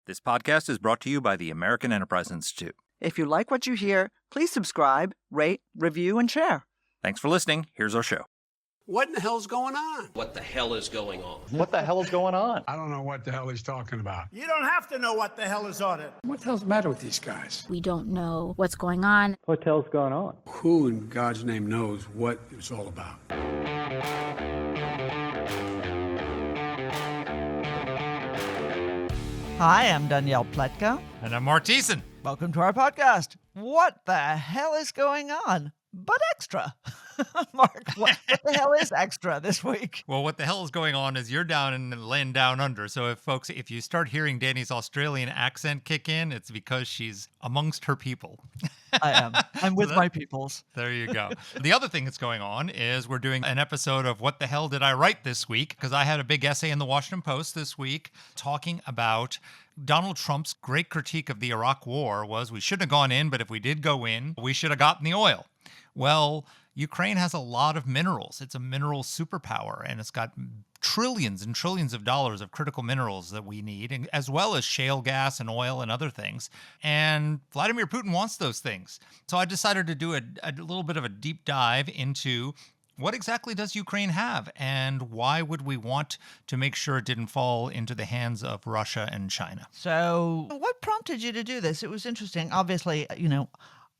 This podcast is brought to you by the American Enterprise Institute. If you like what you hear, please subscribe, rate, review, and share. Thanks for listening. Here's our show. What in the hell's going on? What the hell is going on? What the hell is going on? I don't know what the hell he's talking about. You don't have to know what the hell is on it. What the hell's the matter with these guys? We don't know what's going on. What the hell's going on? Who in God's name knows what it's all about? Hi, I'm Danielle Pletka. And I'm Mark Thiessen. Welcome to our podcast. What the hell is going on? But extra. Mark, what the hell is extra this week? Well, what the hell is going on is you're down in the land down under. So if you start hearing Danny's Australian accent kick in, it's because she's amongst her people. I am. I'm with my peoples. There you go. The other thing that's going on is we're doing an episode of What the Hell Did I Write This Week? Because I had a big essay in the Washington Post this week talking about Donald Trump's great critique of the Iraq War was we shouldn't have gone in, but if we did go in, we should have gotten the oil. Well, Ukraine has a lot of minerals. It's a mineral superpower, and it's got trillions and trillions of dollars of critical minerals that we need, as well as shale gas and oil and other things. And Vladimir Putin wants those things. So I decided to do a little bit of a deep dive into what exactly does Ukraine have, and why would we want to make sure it didn't fall into the hands of Russia and China? So what prompted you to do this? It was interesting. Obviously,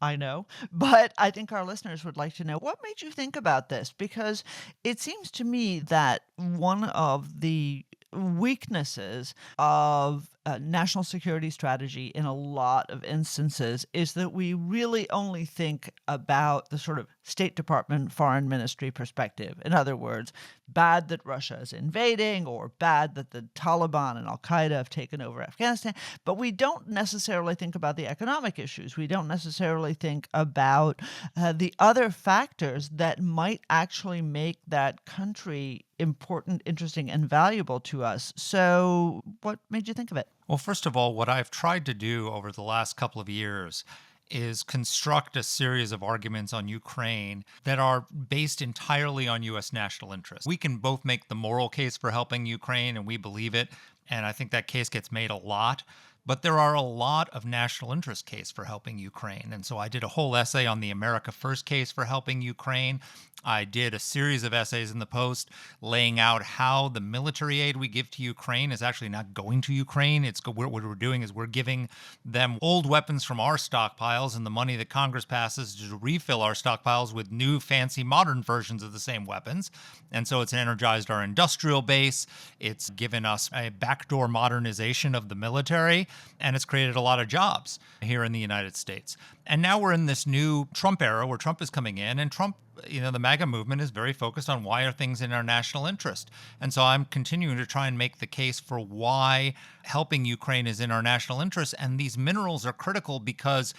I know, but I think our listeners would like to know what made you think about this, because it seems to me that one of the weaknesses of national security strategy in a lot of instances is that we really only think about the sort of State Department, Foreign Ministry perspective. In other words, bad that Russia is invading, or bad that the Taliban and Al-Qaeda have taken over Afghanistan. But we don't necessarily think about the economic issues. We don't necessarily think about the other factors that might actually make that country important, interesting, and valuable to us. So what made you think of it? Well, first of all, what I've tried to do over the last couple of years is construct a series of arguments on Ukraine that are based entirely on U.S. national interest. We can both make the moral case for helping Ukraine, and we believe it, and I think that case gets made a lot. But there are a lot of national interest case for helping Ukraine. And so I did a whole essay on the America First case for helping Ukraine. I did a series of essays in the Post laying out how the military aid we give to Ukraine is actually not going to Ukraine. What we're doing is we're giving them old weapons from our stockpiles and the money that Congress passes to refill our stockpiles with new, fancy, modern versions of the same weapons. And so it's energized our industrial base. It's given us a backdoor modernization of the military, and it's created a lot of jobs here in the United States. And now we're in this new Trump era where Trump is coming in, and Trump, the MAGA movement is very focused on why are things in our national interest. And so I'm continuing to try and make the case for why helping Ukraine is in our national interest. And these minerals are critical because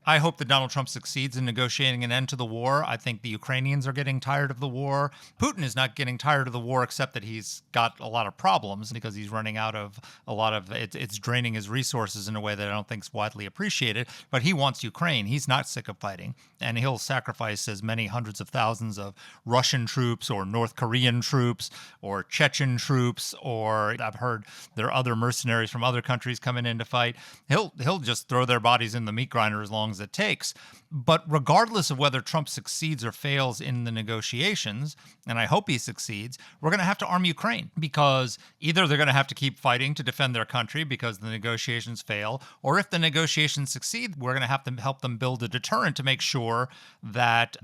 I hope that Donald Trump succeeds in negotiating an end to the war. I think the Ukrainians are getting tired of the war. Putin is not getting tired of the war, except that he's got a lot of problems because he's running out of a lot of it's draining his resources in a way that I don't think is widely appreciated. But he wants Ukraine. He's not sick of fighting, and he'll sacrifice as many hundreds of thousands of Russian troops or North Korean troops or Chechen troops, or I've heard there are other mercenaries from other countries coming in to fight. He'll just throw their bodies in the meat grinder as long as it takes. But regardless of whether Trump succeeds or fails in the negotiations, and I hope he succeeds, we're going to have to arm Ukraine, because either they're going to have to keep fighting to defend their country because the negotiations fail, or if the negotiations succeed, we're going to have to help them build a deterrent to make sure that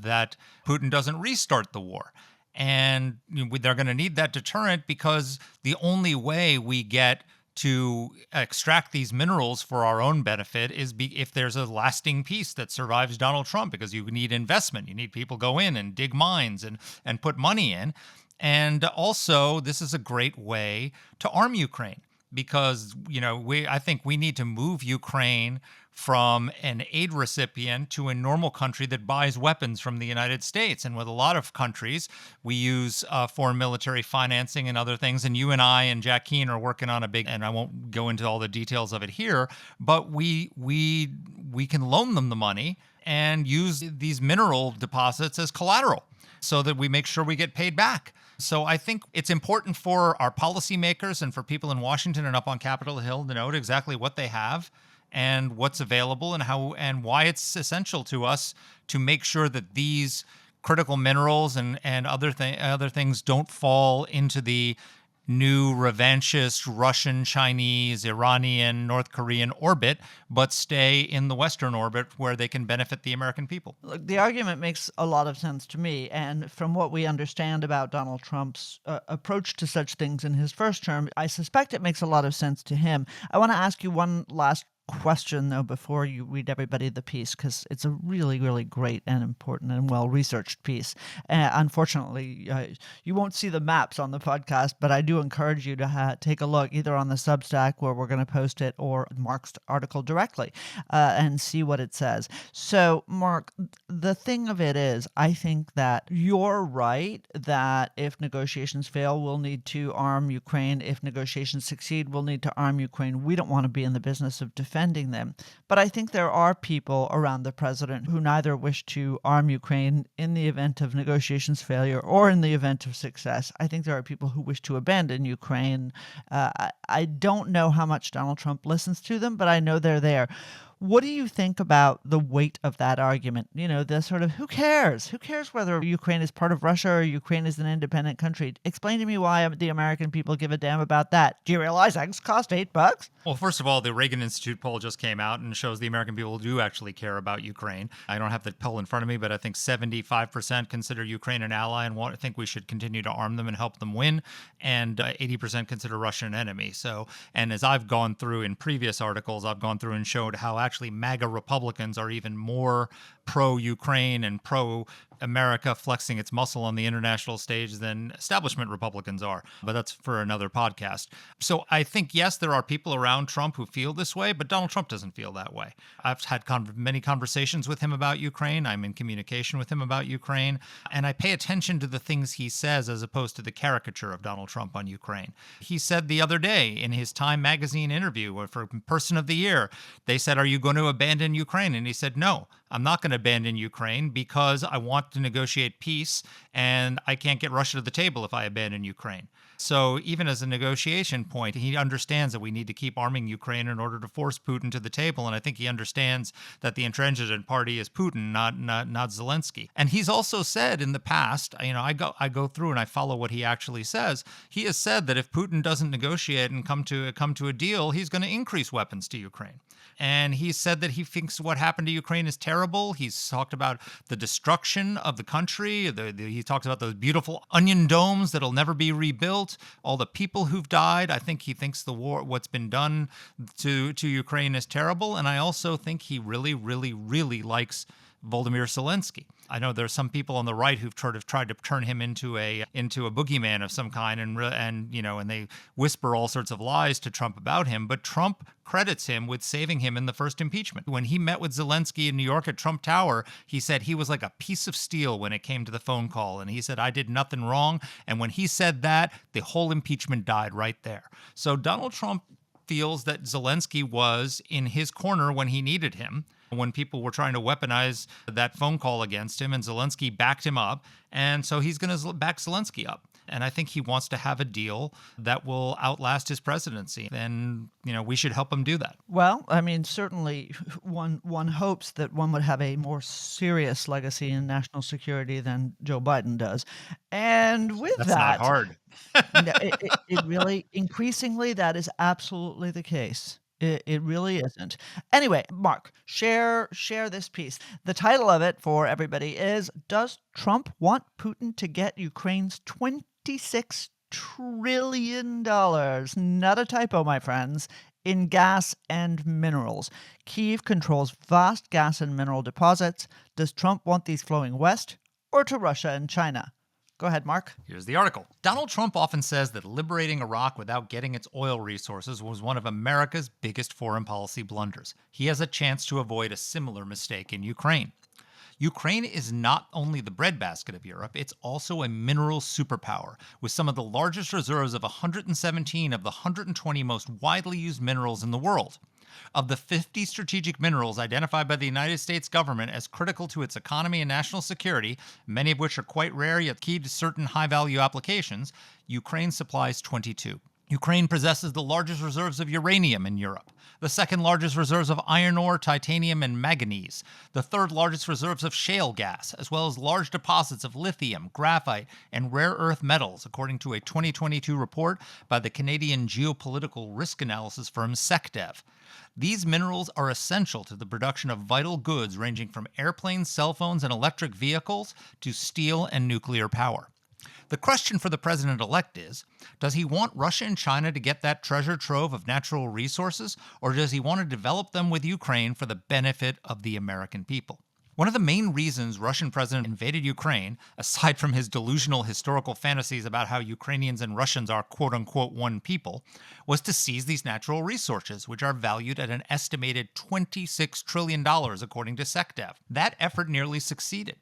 Putin doesn't restart the war. And they're going to need that deterrent, because the only way we get to extract these minerals for our own benefit is if there's a lasting peace that survives Donald Trump, because you need investment. You need people go in and dig mines and put money in. And also, this is a great way to arm Ukraine, because, I think we need to move Ukraine from an aid recipient to a normal country that buys weapons from the United States. And with a lot of countries, we use foreign military financing and other things. And you and I and Jack Keane are working on a big, and I won't go into all the details of it here, but we can loan them the money and use these mineral deposits as collateral so that we make sure we get paid back. So I think it's important for our policymakers and for people in Washington and up on Capitol Hill to note exactly what they have and what's available and how and why it's essential to us to make sure that these critical minerals and other things don't fall into the new revanchist Russian, Chinese, Iranian, North Korean orbit, but stay in the Western orbit where they can benefit the American people. Look, the argument makes a lot of sense to me. And from what we understand about Donald Trump's approach to such things in his first term, I suspect it makes a lot of sense to him. I want to ask you one last question, though, before you read everybody the piece, because it's a really, really great and important and well-researched piece. Unfortunately, you won't see the maps on the podcast, but I do encourage you to take a look either on the Substack where we're going to post it or Mark's article directly and see what it says. So, Mark, the thing of it is, I think that you're right that if negotiations fail, we'll need to arm Ukraine. If negotiations succeed, we'll need to arm Ukraine. We don't want to be in the business of defending them. But I think there are people around the president who neither wish to arm Ukraine in the event of negotiations failure or in the event of success. I think there are people who wish to abandon Ukraine. I don't know how much Donald Trump listens to them, but I know they're there. What do you think about the weight of that argument? You know, the sort of who cares? Who cares whether Ukraine is part of Russia or Ukraine is an independent country? Explain to me why the American people give a damn about that. Do you realize eggs cost $8? Well, first of all, the Reagan Institute poll just came out and shows the American people do actually care about Ukraine. I don't have the poll in front of me, but I think 75% consider Ukraine an ally and think we should continue to arm them and help them win, and 80% consider Russia an enemy. So, and as I've gone through in previous articles, I've gone through and showed how actually MAGA Republicans are even more pro-Ukraine and pro-America flexing its muscle on the international stage than establishment Republicans are. But that's for another podcast. So I think, yes, there are people around Trump who feel this way, but Donald Trump doesn't feel that way. I've had many conversations with him about Ukraine. I'm in communication with him about Ukraine, and I pay attention to the things he says as opposed to the caricature of Donald Trump on Ukraine. He said the other day in his Time magazine interview for Person of the Year, they said, "Are you going to abandon Ukraine?" And he said, "No, I'm not going to abandon Ukraine because I want to negotiate peace, and I can't get Russia to the table if I abandon Ukraine." So even as a negotiation point, he understands that we need to keep arming Ukraine in order to force Putin to the table. And I think he understands that the intransigent party is Putin, not Zelensky. And he's also said in the past, you know, I go through and I follow what he actually says. He has said that if Putin doesn't negotiate and come to a deal, he's going to increase weapons to Ukraine. And he said that he thinks what happened to Ukraine is terrible. He's talked about the destruction of the country. He talks about those beautiful onion domes that'll never be rebuilt, all the people who've died. I think he thinks the war, what's been done to Ukraine is terrible. And I also think he really, really, really likes Volodymyr Zelensky. I know there's some people on the right who've tried to turn him into a boogeyman of some kind, and they whisper all sorts of lies to Trump about him. But Trump credits him with saving him in the first impeachment. When he met with Zelensky in New York at Trump Tower, he said he was like a piece of steel when it came to the phone call, and he said, "I did nothing wrong." And when he said that, the whole impeachment died right there. So Donald Trump feels that Zelensky was in his corner when he needed him, when people were trying to weaponize that phone call against him, and Zelensky backed him up. And so he's going to back Zelensky up. And I think he wants to have a deal that will outlast his presidency. And, we should help him do that. Well, I mean, certainly one hopes that one would have a more serious legacy in national security than Joe Biden does. And with That's that, not hard. it really, increasingly, that is absolutely the case. It really isn't. Anyway, Mark, share this piece. The title of it for everybody is, "Does Trump Want Putin to Get Ukraine's $26 trillion?" Not a typo, my friends. In gas and minerals. Kyiv controls vast gas and mineral deposits. Does Trump want these flowing west or to Russia and China? Go ahead, Mark. Here's the article. Donald Trump often says that liberating Iraq without getting its oil resources was one of America's biggest foreign policy blunders. He has a chance to avoid a similar mistake in Ukraine. Ukraine is not only the breadbasket of Europe, it's also a mineral superpower, with some of the largest reserves of 117 of the 120 most widely used minerals in the world. Of the 50 strategic minerals identified by the United States government as critical to its economy and national security, many of which are quite rare yet key to certain high-value applications, Ukraine supplies 22. Ukraine possesses the largest reserves of uranium in Europe, the second largest reserves of iron ore, titanium, and manganese, the third largest reserves of shale gas, as well as large deposits of lithium, graphite, and rare earth metals, according to a 2022 report by the Canadian geopolitical risk analysis firm SecDev. These minerals are essential to the production of vital goods ranging from airplanes, cell phones, and electric vehicles to steel and nuclear power. The question for the president-elect is, does he want Russia and China to get that treasure trove of natural resources, or does he want to develop them with Ukraine for the benefit of the American people? One of the main reasons Russian president invaded Ukraine, aside from his delusional historical fantasies about how Ukrainians and Russians are quote-unquote one people, was to seize these natural resources, which are valued at an estimated $26 trillion, according to SecDev. That effort nearly succeeded.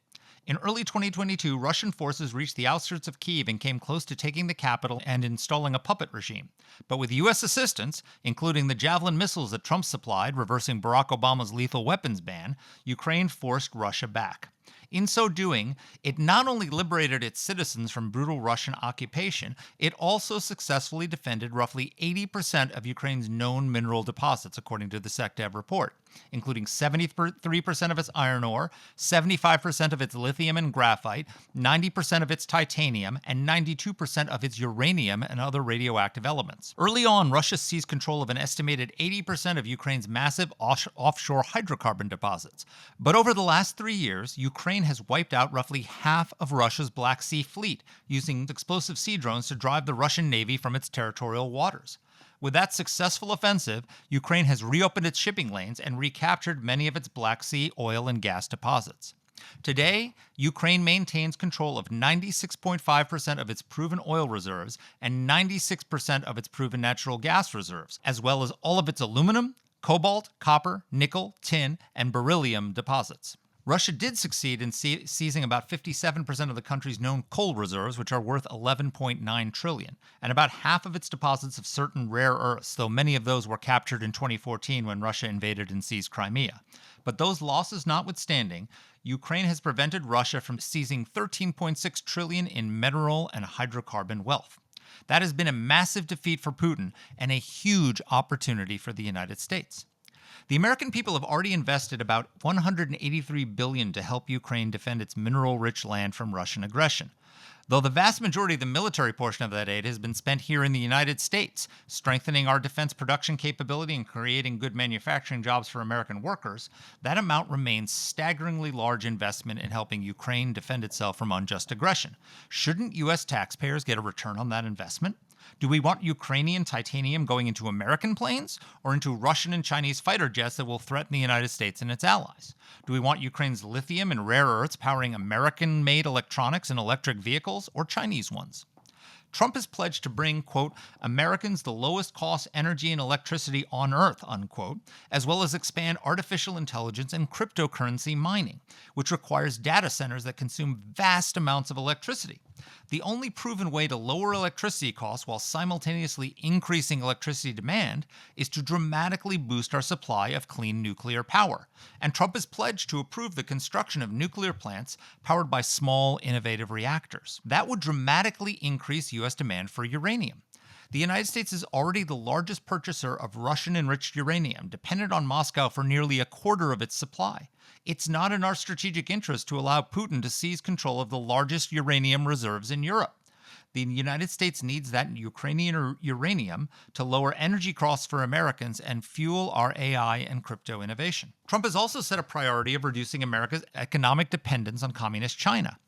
In early 2022, Russian forces reached the outskirts of Kyiv and came close to taking the capital and installing a puppet regime. But with U.S. assistance, including the Javelin missiles that Trump supplied, reversing Barack Obama's lethal weapons ban, Ukraine forced Russia back. In so doing, it not only liberated its citizens from brutal Russian occupation, it also successfully defended roughly 80% of Ukraine's known mineral deposits, according to the SecDev report, including 73% of its iron ore, 75% of its lithium and graphite, 90% of its titanium, and 92% of its uranium and other radioactive elements. Early on, Russia seized control of an estimated 80% of Ukraine's massive offshore hydrocarbon deposits. But over the last 3 years, Ukraine has wiped out roughly half of Russia's Black Sea fleet, using explosive sea drones to drive the Russian Navy from its territorial waters. With that successful offensive, Ukraine has reopened its shipping lanes and recaptured many of its Black Sea oil and gas deposits. Today, Ukraine maintains control of 96.5% of its proven oil reserves and 96% of its proven natural gas reserves, as well as all of its aluminum, cobalt, copper, nickel, tin, and beryllium deposits. Russia did succeed in seizing about 57% of the country's known coal reserves, which are worth $11.9 trillion, and about half of its deposits of certain rare earths, though many of those were captured in 2014 when Russia invaded and seized Crimea. But those losses notwithstanding, Ukraine has prevented Russia from seizing $13.6 trillion in mineral and hydrocarbon wealth. That has been a massive defeat for Putin and a huge opportunity for the United States. The American people have already invested about $183 billion to help Ukraine defend its mineral-rich land from Russian aggression. Though the vast majority of the military portion of that aid has been spent here in the United States, strengthening our defense production capability and creating good manufacturing jobs for American workers, that amount remains staggeringly large investment in helping Ukraine defend itself from unjust aggression. Shouldn't U.S. taxpayers get a return on that investment? Do we want Ukrainian titanium going into American planes or into Russian and Chinese fighter jets that will threaten the United States and its allies? Do we want Ukraine's lithium and rare earths powering American-made electronics and electric vehicles or Chinese ones? Trump has pledged to bring, quote, Americans the lowest cost energy and electricity on earth, unquote, as well as expand artificial intelligence and cryptocurrency mining, which requires data centers that consume vast amounts of electricity. The only proven way to lower electricity costs while simultaneously increasing electricity demand is to dramatically boost our supply of clean nuclear power. And Trump has pledged to approve the construction of nuclear plants powered by small, innovative reactors. That would dramatically increase U.S. demand for uranium. The United States is already the largest purchaser of Russian-enriched uranium, dependent on Moscow for nearly a quarter of its supply. It's not in our strategic interest to allow Putin to seize control of the largest uranium reserves in Europe. The United States needs that Ukrainian uranium to lower energy costs for Americans and fuel our AI and crypto innovation. Trump has also set a priority of reducing America's economic dependence on communist China.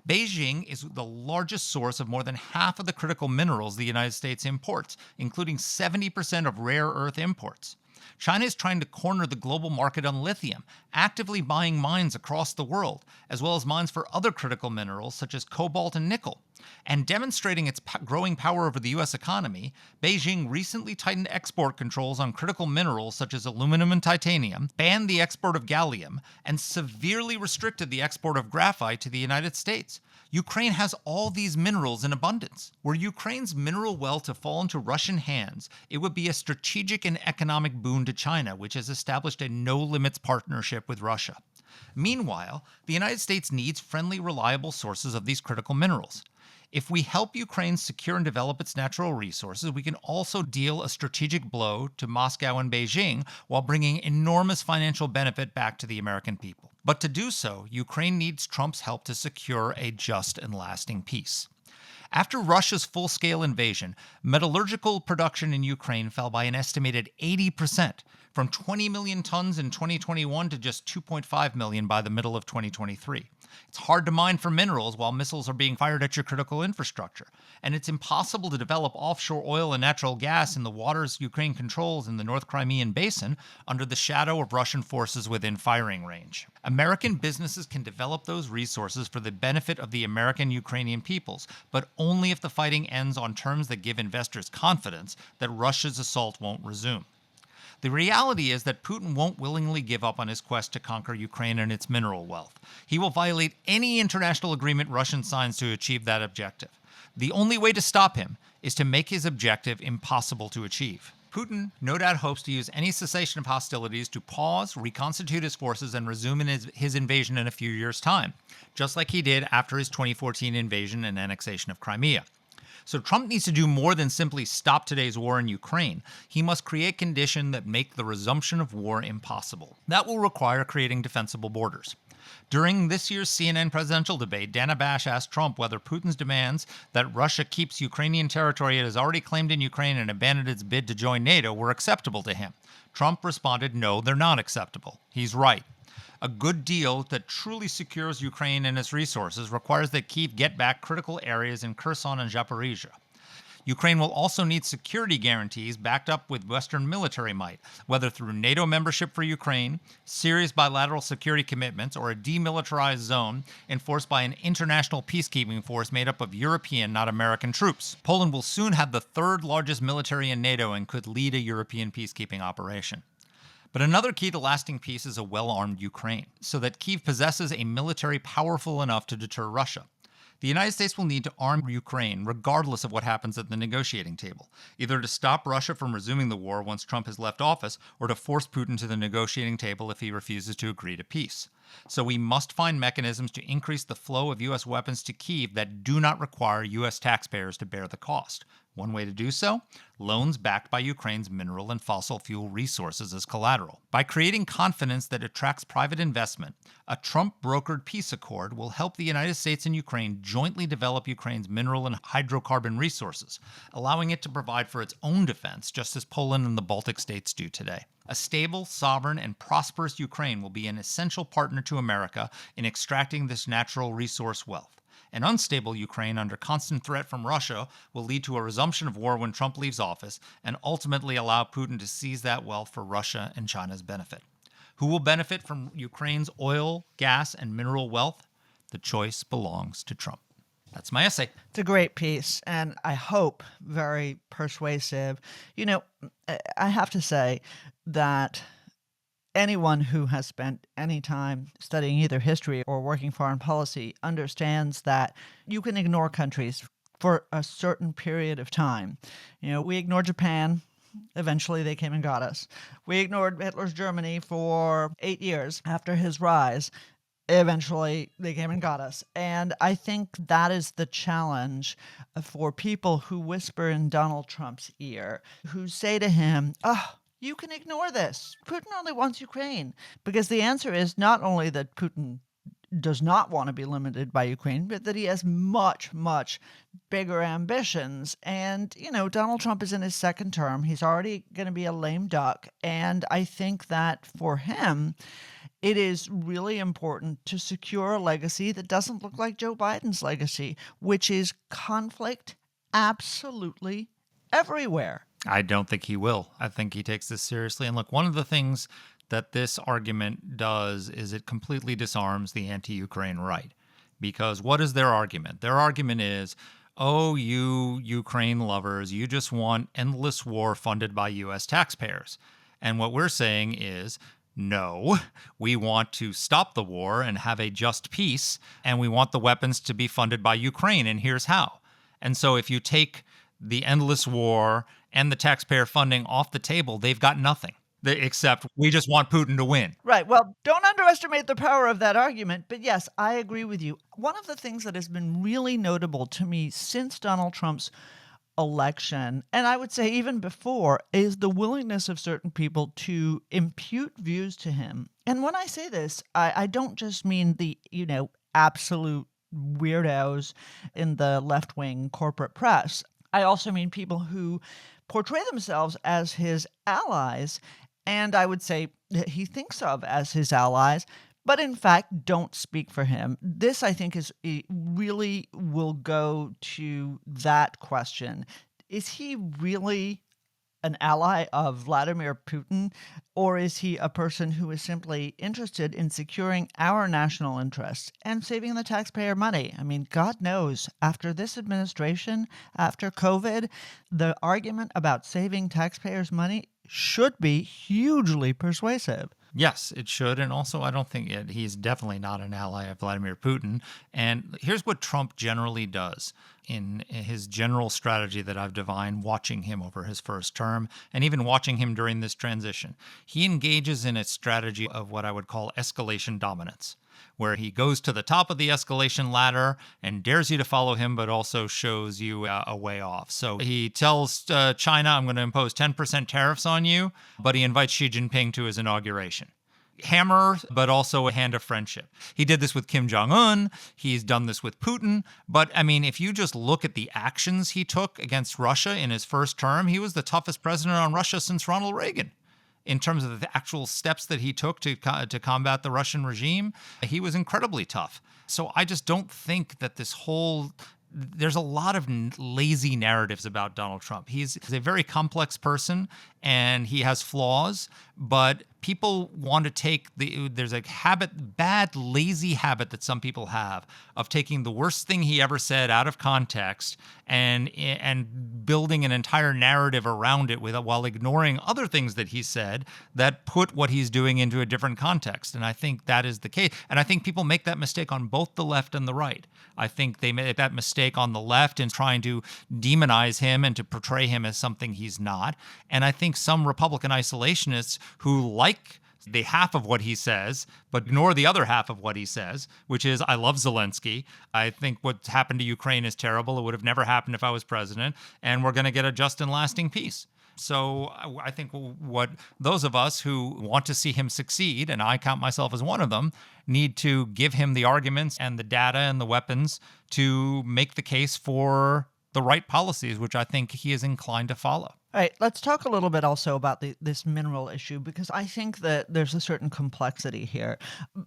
Beijing is the largest source of more than half of the critical minerals the United States imports, including 70% of rare earth imports. China is trying to corner the global market on lithium, actively buying mines across the world, as well as mines for other critical minerals such as cobalt and nickel. And demonstrating its growing power over the U.S. economy, Beijing recently tightened export controls on critical minerals such as aluminum and titanium, banned the export of gallium, and severely restricted the export of graphite to the United States. Ukraine has all these minerals in abundance. Were Ukraine's mineral wealth to fall into Russian hands, it would be a strategic and economic boon to China, which has established a no-limits partnership with Russia. Meanwhile, the United States needs friendly, reliable sources of these critical minerals. If we help Ukraine secure and develop its natural resources, we can also deal a strategic blow to Moscow and Beijing while bringing enormous financial benefit back to the American people. But to do so, Ukraine needs Trump's help to secure a just and lasting peace. After Russia's full-scale invasion, metallurgical production in Ukraine fell by an estimated 80%, from 20 million tons in 2021 to just 2.5 million by the middle of 2023. It's hard to mine for minerals while missiles are being fired at your critical infrastructure, and it's impossible to develop offshore oil and natural gas in the waters Ukraine controls in the North Crimean Basin under the shadow of Russian forces within firing range. American businesses can develop those resources for the benefit of the American Ukrainian peoples, but only if the fighting ends on terms that give investors confidence that Russia's assault won't resume. The reality is that Putin won't willingly give up on his quest to conquer Ukraine and its mineral wealth. He will violate any international agreement Russia signs to achieve that objective. The only way to stop him is to make his objective impossible to achieve. Putin no doubt hopes to use any cessation of hostilities to pause, reconstitute his forces, and resume his invasion in a few years' time, just like he did after his 2014 invasion and annexation of Crimea. So Trump needs to do more than simply stop today's war in Ukraine. He must create conditions that make the resumption of war impossible. That will require creating defensible borders. During this year's CNN presidential debate, Dana Bash asked Trump whether Putin's demands that Russia keeps Ukrainian territory it has already claimed in Ukraine and abandoned its bid to join NATO were acceptable to him. Trump responded, no, they're not acceptable. He's right. A good deal that truly secures Ukraine and its resources requires that Kyiv get back critical areas in Kherson and Zaporizhia. Ukraine will also need security guarantees backed up with Western military might, whether through NATO membership for Ukraine, serious bilateral security commitments, or a demilitarized zone enforced by an international peacekeeping force made up of European, not American troops. Poland will soon have the third largest military in NATO and could lead a European peacekeeping operation. But another key to lasting peace is a well-armed Ukraine, so that Kyiv possesses a military powerful enough to deter Russia. The United States will need to arm Ukraine regardless of what happens at the negotiating table, either to stop Russia from resuming the war once Trump has left office or to force Putin to the negotiating table if he refuses to agree to peace. So we must find mechanisms to increase the flow of U.S. weapons to Kyiv that do not require U.S. taxpayers to bear the cost. One way to do so? Loans backed by Ukraine's mineral and fossil fuel resources as collateral. By creating confidence that attracts private investment, a Trump-brokered peace accord will help the United States and Ukraine jointly develop Ukraine's mineral and hydrocarbon resources, allowing it to provide for its own defense, just as Poland and the Baltic states do today. A stable, sovereign, and prosperous Ukraine will be an essential partner to America in extracting this natural resource wealth. An unstable Ukraine under constant threat from Russia will lead to a resumption of war when Trump leaves office and ultimately allow Putin to seize that wealth for Russia and China's benefit. Who will benefit from Ukraine's oil, gas, and mineral wealth? The choice belongs to Trump. That's my essay. It's a great piece, and I hope very persuasive. You know, I have to say that anyone who has spent any time studying either history or working foreign policy understands that you can ignore countries for a certain period of time. You know, we ignored Japan. Eventually, they came and got us. We ignored Hitler's Germany for 8 years after his rise. Eventually, they came and got us. And I think that is the challenge for people who whisper in Donald Trump's ear, who say to him, you can ignore this. Putin only wants Ukraine. Because the answer is not only that Putin does not want to be limited by Ukraine, but that he has much, much bigger ambitions. And, you know, Donald Trump is in his second term. He's already going to be a lame duck. And I think that for him, it is really important to secure a legacy that doesn't look like Joe Biden's legacy, which is conflict absolutely everywhere. I don't think he will. I think he takes this seriously. And look, one of the things that this argument does is it completely disarms the anti-Ukraine right. Because what is their argument? Their argument is, oh, you Ukraine lovers, you just want endless war funded by U.S. taxpayers. And what we're saying is, no, we want to stop the war and have a just peace, and we want the weapons to be funded by Ukraine, and here's how. And so if you take the endless war and the taxpayer funding off the table, they've got nothing. Except we just want Putin to win. Right. Well, don't underestimate the power of that argument. But yes, I agree with you. One of the things that has been really notable to me since Donald Trump's election, and I would say even before, is the willingness of certain people to impute views to him. And when I say this, I don't just mean the, absolute weirdos in the left-wing corporate press. I also mean people who portray themselves as his allies, and I would say that he thinks of as his allies, but in fact don't speak for him. This, I think, really will go to that question. Is he really an ally of Vladimir Putin, or is he a person who is simply interested in securing our national interests and saving the taxpayer money? I mean, God knows, after this administration, after COVID, the argument about saving taxpayers' money should be hugely persuasive. Yes, it should. And also, I don't think he's definitely not an ally of Vladimir Putin. And here's what Trump generally does in his general strategy that I've divined watching him over his first term and even watching him during this transition. He engages in a strategy of what I would call escalation dominance, where he goes to the top of the escalation ladder and dares you to follow him, but also shows you a way off. So he tells China, I'm going to impose 10% tariffs on you, but he invites Xi Jinping to his inauguration. Hammer, but also a hand of friendship. He did this with Kim Jong-un. He's done this with Putin. But I mean, if you just look at the actions he took against Russia in his first term, he was the toughest president on Russia since Ronald Reagan. In terms of the actual steps that he took to combat the Russian regime, he was incredibly tough. So I just don't think that there's a lot of lazy narratives about Donald Trump. He's a very complex person and he has flaws, but people want to take there's a bad, lazy habit that some people have of taking the worst thing he ever said out of context and building an entire narrative around it while ignoring other things that he said that put what he's doing into a different context. And I think that is the case. And I think people make that mistake on both the left and the right. I think they make that mistake on the left in trying to demonize him and to portray him as something he's not. And I think some Republican isolationists who like the half of what he says, but ignore the other half of what he says, which is, I love Zelensky. I think what's happened to Ukraine is terrible. It would have never happened if I was president. And we're going to get a just and lasting peace. So I think what those of us who want to see him succeed, and I count myself as one of them, need to give him the arguments and the data and the weapons to make the case for the right policies, which I think he is inclined to follow. All right, let's talk a little bit also about this mineral issue, because I think that there's a certain complexity here.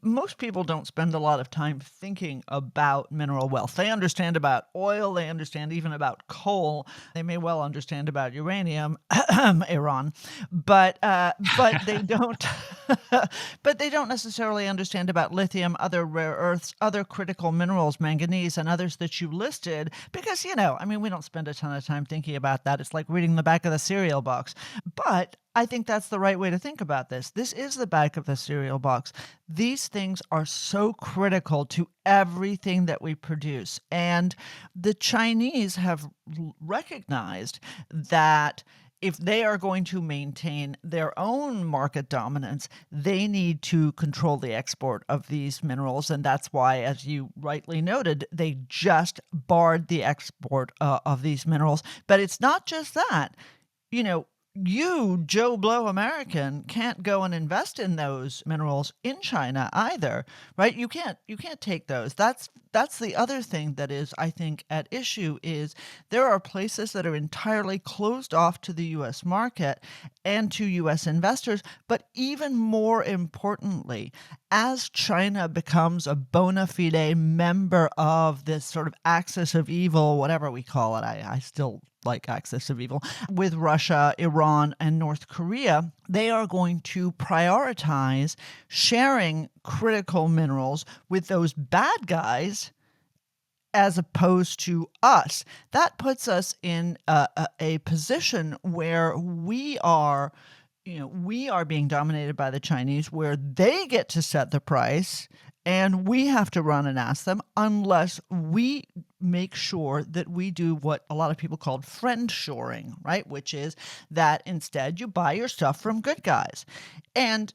Most people don't spend a lot of time thinking about mineral wealth. They understand about oil, they understand even about coal, they may well understand about uranium, Iran, but they don't. But they don't necessarily understand about lithium, other rare earths, other critical minerals, manganese, and others that you listed, because we don't spend a ton of time thinking about that. It's like reading the back of the cereal box. But I think that's the right way to think about this. This is the back of the cereal box. These things are so critical to everything that we produce. And the Chinese have recognized that if they are going to maintain their own market dominance, they need to control the export of these minerals. And that's why, as you rightly noted, they just barred the export of these minerals. But it's not just that. You, Joe Blow American, can't go and invest in those minerals in China either, right? You can't take those. That's the other thing that is, I think, at issue is there are places that are entirely closed off to the U.S. market and to U.S. investors. But even more importantly, as China becomes a bona fide member of this sort of axis of evil, whatever we call it, I still like axis of evil, with Russia, Iran, and North Korea, they are going to prioritize sharing critical minerals with those bad guys as opposed to us. That puts us in a position where we are being dominated by the Chinese, where they get to set the price and we have to run and ask them, unless we make sure that we do what a lot of people call friend shoring, right? Which is that instead you buy your stuff from good guys. And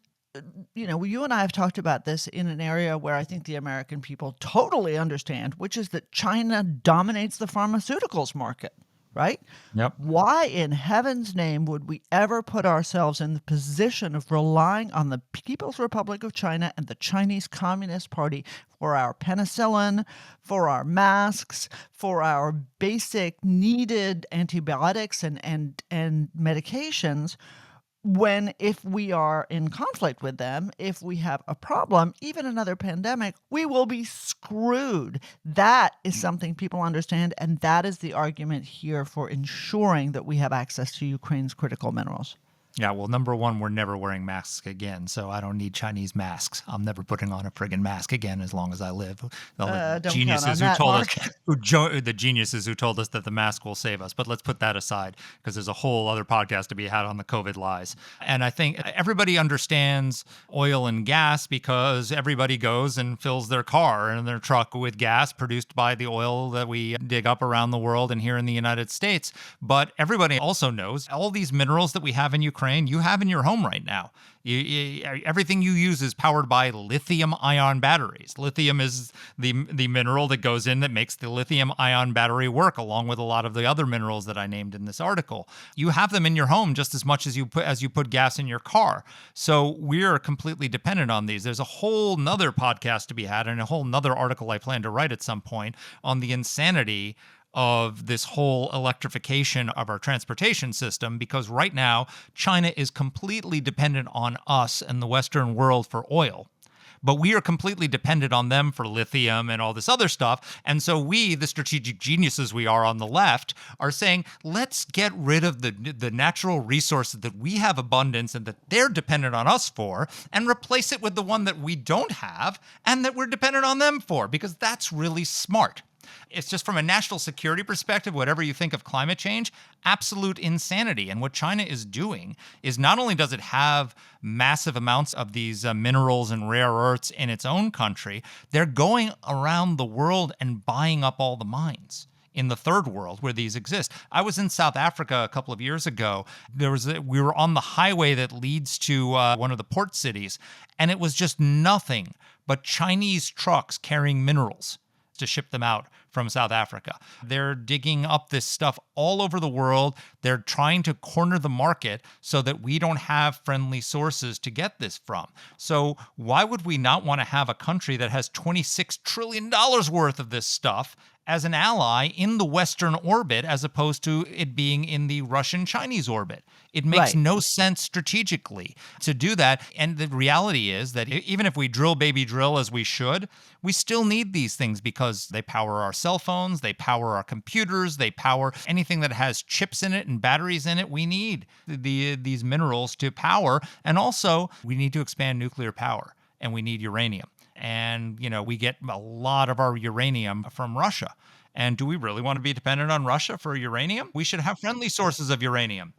you and I have talked about this in an area where I think the American people totally understand, which is that China dominates the pharmaceuticals market, right? Yep. Why in heaven's name would we ever put ourselves in the position of relying on the People's Republic of China and the Chinese Communist Party for our penicillin, for our masks, for our basic needed antibiotics and medications, when if we are in conflict with them, if we have a problem, even another pandemic, we will be screwed. That is something people understand, and that is the argument here for ensuring that we have access to Ukraine's critical minerals. Yeah, well, number one, we're never wearing masks again, so I don't need Chinese masks. I'm never putting on a friggin' mask again as long as I live. The Don't geniuses count on who that, told Mark. us, the geniuses who told us that the mask will save us. But let's put that aside because there's a whole other podcast to be had on the COVID lies. And I think everybody understands oil and gas because everybody goes and fills their car and their truck with gas produced by the oil that we dig up around the world and here in the United States. But everybody also knows all these minerals that we have in Ukraine, you have in your home right now. Everything you use is powered by lithium-ion batteries. Lithium is the mineral that goes in that makes the lithium-ion battery work, along with a lot of the other minerals that I named in this article. You have them in your home just as much as you put gas in your car. So we're completely dependent on these. There's a whole nother podcast to be had and a whole nother article I plan to write at some point on the insanity of this whole electrification of our transportation system, because right now China is completely dependent on us and the Western world for oil. But we are completely dependent on them for lithium and all this other stuff. And so we, the strategic geniuses we are on the left, are saying, let's get rid of the natural resources that we have abundance and that they're dependent on us for, and replace it with the one that we don't have and that we're dependent on them for, because that's really smart. It's just from a national security perspective, whatever you think of climate change, absolute insanity. And what China is doing is not only does it have massive amounts of these minerals and rare earths in its own country, they're going around the world and buying up all the mines in the third world where these exist. I was in South Africa a couple of years ago. We were on the highway that leads to one of the port cities, and it was just nothing but Chinese trucks carrying minerals to ship them out from South Africa. They're digging up this stuff all over the world. They're trying to corner the market so that we don't have friendly sources to get this from. So why would we not want to have a country that has $26 trillion worth of this stuff as an ally in the Western orbit, as opposed to it being in the Russian-Chinese orbit? It makes no sense strategically to do that. And the reality is that even if we drill, baby, drill as we should, we still need these things because they power our cell phones, they power our computers, they power anything that has chips in it and batteries in it. We need these minerals to power. And also, we need to expand nuclear power, and we need uranium. And, we get a lot of our uranium from Russia. And do we really want to be dependent on Russia for uranium? We should have friendly sources of uranium.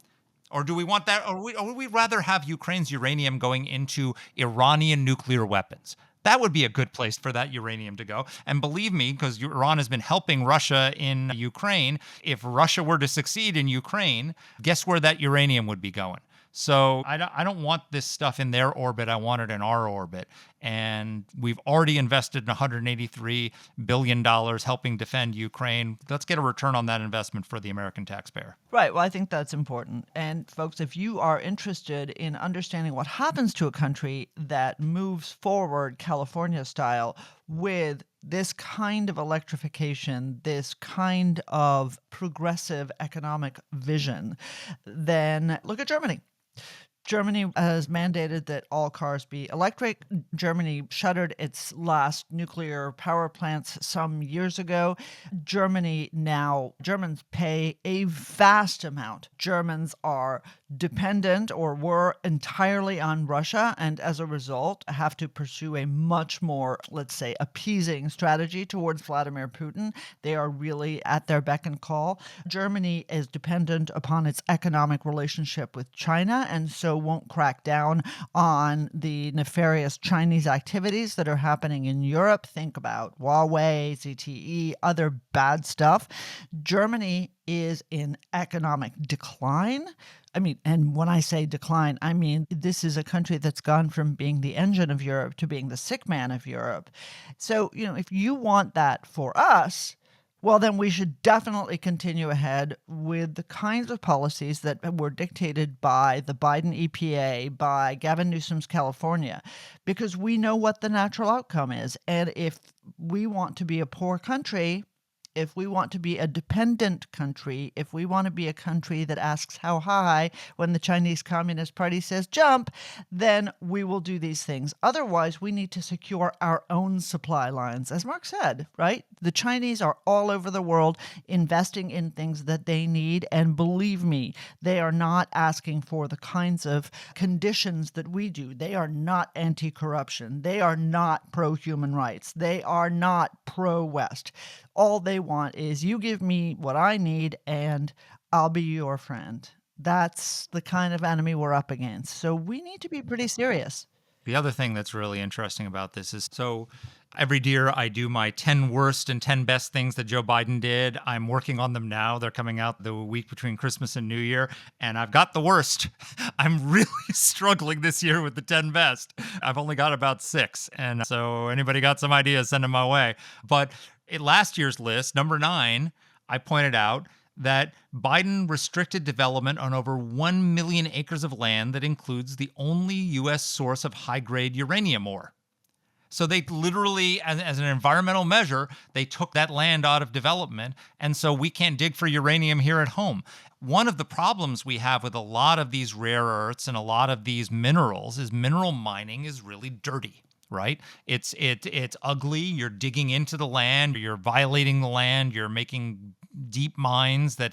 Or do we want that? Or would we rather have Ukraine's uranium going into Iranian nuclear weapons? That would be a good place for that uranium to go. And believe me, because Iran has been helping Russia in Ukraine, if Russia were to succeed in Ukraine, guess where that uranium would be going? So I don't want this stuff in their orbit. I want it in our orbit. And we've already invested $183 billion helping defend Ukraine. Let's get a return on that investment for the American taxpayer. Right. Well, I think that's important. And folks, if you are interested in understanding what happens to a country that moves forward California style with this kind of electrification, this kind of progressive economic vision, then look at Germany. Germany has mandated that all cars be electric. Germany shuttered its last nuclear power plants some years ago. Germans pay a vast amount. Germans are dependent or were entirely on Russia, and as a result have to pursue a much more, let's say, appeasing strategy towards Vladimir Putin. They are really at their beck and call. Germany is dependent upon its economic relationship with China, and so won't crack down on the nefarious Chinese activities that are happening in Europe. Think about Huawei, ZTE, other bad stuff. Germany is in economic decline. I mean, and when I say decline, I mean this is a country that's gone from being the engine of Europe to being the sick man of Europe. So, if you want that for us, well, then we should definitely continue ahead with the kinds of policies that were dictated by the Biden EPA, by Gavin Newsom's California, because we know what the natural outcome is. And if we want to be a poor country, if we want to be a dependent country, if we want to be a country that asks how high when the Chinese Communist Party says jump, then we will do these things. Otherwise, we need to secure our own supply lines. As Mark said, right? The Chinese are all over the world investing in things that they need. And believe me, they are not asking for the kinds of conditions that we do. They are not anti-corruption. They are not pro-human rights. They are not pro-West. All they want is you give me what I need and I'll be your friend. That's the kind of enemy we're up against. So we need to be pretty serious. The other thing that's really interesting about this is, so every year I do my 10 worst and 10 best things that Joe Biden did. I'm working on them now. They're coming out the week between Christmas and New Year, and I've got the worst. I'm really struggling this year with the 10 best. I've only got about 6. And so anybody got some ideas, send them my way. But in last year's list, number 9, I pointed out that Biden restricted development on over 1 million acres of land that includes the only U.S. source of high-grade uranium ore. So they literally, as an environmental measure, they took that land out of development, and so we can't dig for uranium here at home. One of the problems we have with a lot of these rare earths and a lot of these minerals is mineral mining is really dirty. Right? It's ugly. You're digging into the land. You're violating the land. You're making deep mines that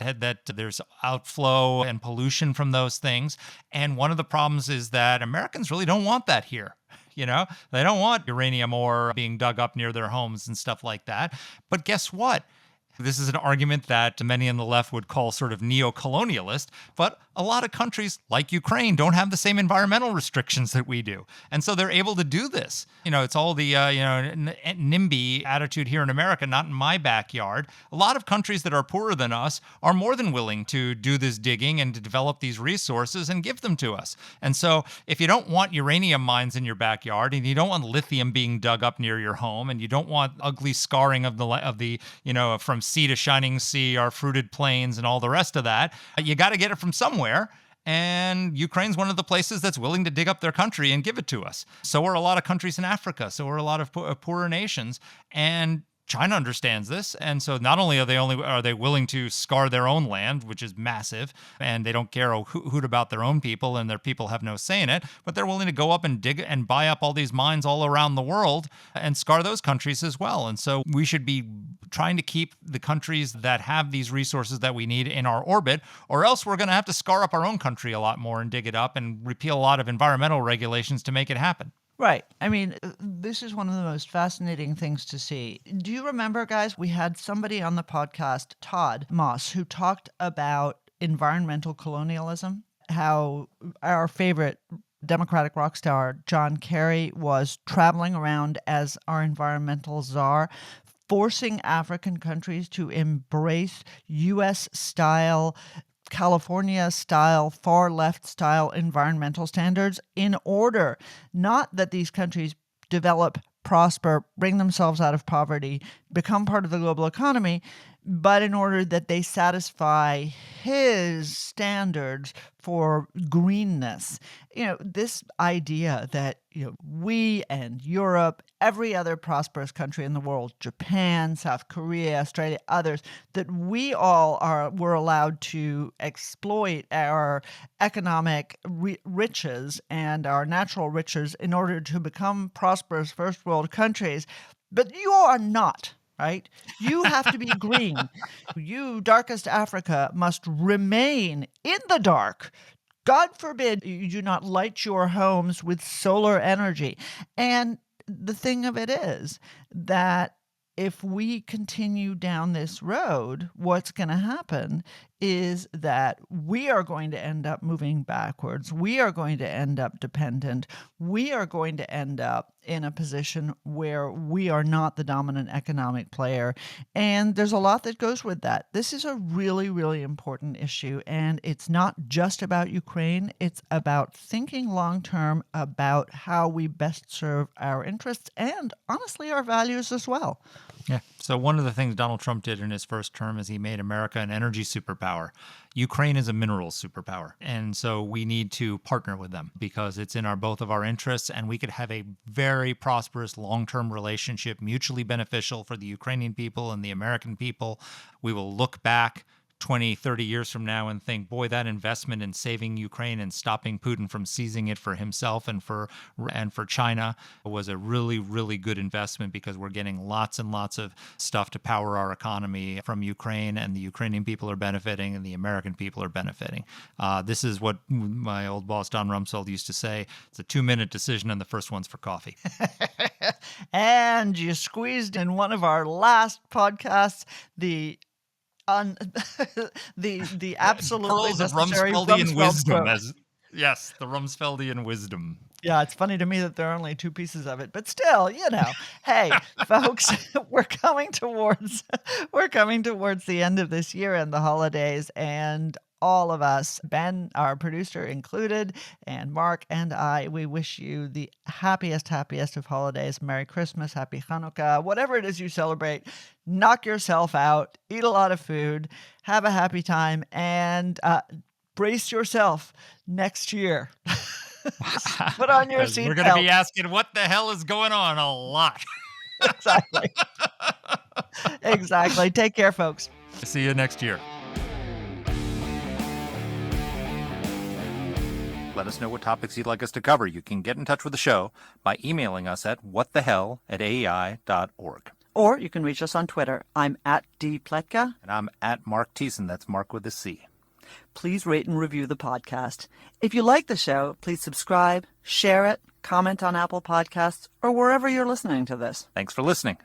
there's outflow and pollution from those things. And one of the problems is that Americans really don't want that here. They don't want uranium ore being dug up near their homes and stuff like that. But guess what? This is an argument that many on the left would call sort of neo-colonialist, but a lot of countries like Ukraine don't have the same environmental restrictions that we do. And so they're able to do this. It's all the, NIMBY attitude here in America, not in my backyard. A lot of countries that are poorer than us are more than willing to do this digging and to develop these resources and give them to us. And so if you don't want uranium mines in your backyard and you don't want lithium being dug up near your home and you don't want ugly scarring of the from sea to shining sea, our fruited plains and all the rest of that, you got to get it from somewhere. And Ukraine's one of the places that's willing to dig up their country and give it to us. So are a lot of countries in Africa. So are a lot of poorer nations. And China understands this, and so not only are they willing to scar their own land, which is massive, and they don't care a hoot about their own people, and their people have no say in it, but they're willing to go up and dig and buy up all these mines all around the world and scar those countries as well. And so we should be trying to keep the countries that have these resources that we need in our orbit, or else we're going to have to scar up our own country a lot more and dig it up and repeal a lot of environmental regulations to make it happen. Right. I mean, this is one of the most fascinating things to see. Do you remember, guys, we had somebody on the podcast, Todd Moss, who talked about environmental colonialism, how our favorite Democratic rock star, John Kerry, was traveling around as our environmental czar, forcing African countries to embrace U.S.-style California-style, far-left-style environmental standards in order not that these countries develop, prosper, bring themselves out of poverty, become part of the global economy, but in order that they satisfy his standards for greenness. This idea that, we and Europe, every other prosperous country in the world, Japan, South Korea, Australia, others, that we all were allowed to exploit our economic riches and our natural riches in order to become prosperous first world countries. But you are not. Right? You have to be green. You, darkest Africa, must remain in the dark God forbid you do not light your homes with solar energy. And the thing of it is that if we continue down this road, what's going to happen is that we are going to end up moving backwards. We are going to end up dependent. We are going to end up in a position where we are not the dominant economic player. And there's a lot that goes with that. This is a really, really important issue. And it's not just about Ukraine. It's about thinking long term about how we best serve our interests and, honestly, our values as well. Yeah. So one of the things Donald Trump did in his first term is he made America an energy superpower. Ukraine is a minerals superpower. And so we need to partner with them because it's in both of our interests, and we could have a very prosperous long-term relationship, mutually beneficial for the Ukrainian people and the American people. We will look back 20, 30 years from now and think, boy, that investment in saving Ukraine and stopping Putin from seizing it for himself and for China was a really, really good investment because we're getting lots and lots of stuff to power our economy from Ukraine, and the Ukrainian people are benefiting and the American people are benefiting. This is what my old boss, Don Rumsfeld, used to say. It's a 2-minute decision and the first one's for coffee. And you squeezed in one of our last podcasts, the absolutely Pearls of necessary Rumsfeldian Rumsfeld wisdom. quote. Yes, the Rumsfeldian wisdom. Yeah, it's funny to me that there are only 2 pieces of it, but still, hey, folks, we're coming towards the end of this year and the holidays, and all of us, Ben, our producer included, and Mark and I, we wish you the happiest of holidays. Merry Christmas, Happy Hanukkah, whatever it is you celebrate. Knock yourself out, eat a lot of food, have a happy time, and brace yourself next year. Put on your seatbelt. We're going to be asking what the hell is going on a lot. Exactly. Exactly. Take care, folks. See you next year. Let us know what topics you'd like us to cover. You can get in touch with the show by emailing us at whatthehell@aei.org. Or you can reach us on Twitter. I'm at @dpletka. And I'm at Mark Thiessen. That's Mark with a C. Please rate and review the podcast. If you like the show, please subscribe, share it, comment on Apple Podcasts, or wherever you're listening to this. Thanks for listening.